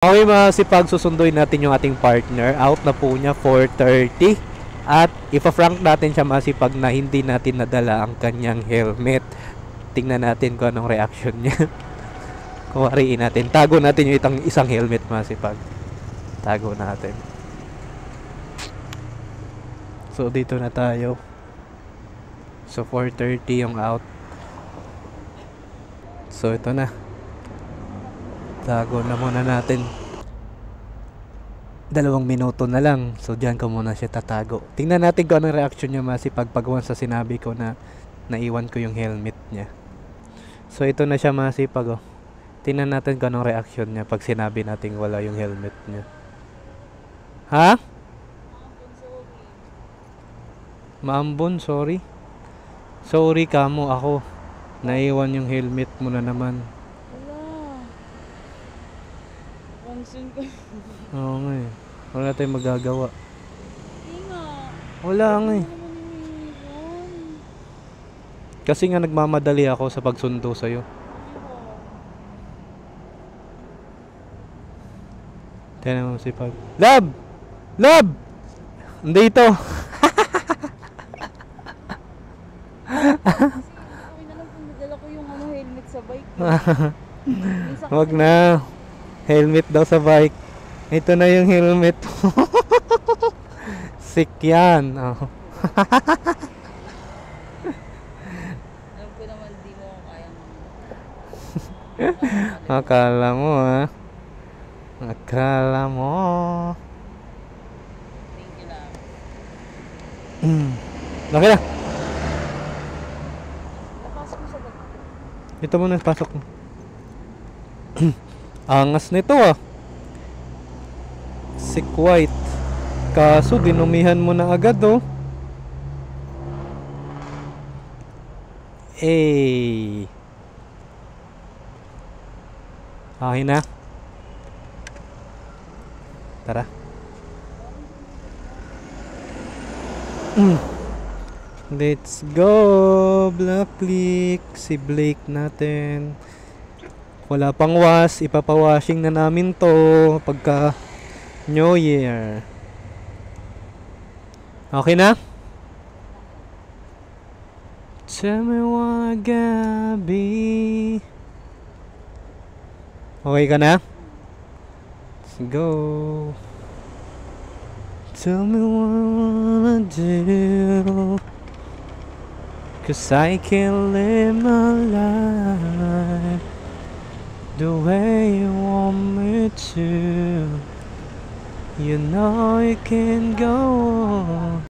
Okay mga sipag, susunduin natin yung ating partner. Out na po niya 4:30. At ipa-frank natin siya mga sipag na hindi natin nadala ang kanyang helmet. Tingnan natin kung anong reaction niya. Kuwariin natin. Tago natin yung isang helmet mga sipag. Tago natin. So dito na tayo. So 4:30 yung out. So ito na. Tago na muna natin. 2 minuto na lang. So diyan ko muna siya tatago. Tingnan natin kung anong reaction niya masipag pagwan sa sinabi ko na naiwan ko yung helmet niya. So ito na siya masipag oh. Tingnan natin kung anong reaction niya pag sinabi natin wala yung helmet niya. Ha? Maambon, sorry. Sorry kamo ako. Naiwan yung helmet mo na naman. Oo nga eh. Wala tayong magagawa. Wala nga eh. Kasi nga nagmamadali ako sa pagsundo sa'yo. Tignan mo si Pag. Lab! Lab! Andito! Okay na lang kung nadala ko yung helmet sa bike. Wag na. Helmet daw sa bike. Ito na yung helmet. Sick yan. Oh. Alam ko naman di mo kayang Akala mo ha. Akala mo. thank you lang. Okay na. Napasok mo sa bag. Ito muna pasok mo. Angas nito ah. Sick white. Kaso dinumihan mo na agad oh. Eh. Okay na. Tara. Let's go. Black click. Si Blake natin. Wala pang wash. Ipapawashing na namin to pagka New Year. Okay na? Tell me what I gotta be. Okay ka na? Let's go. Tell me what I wanna do, 'cause I can't live my life the way you want me to. You know you can go on.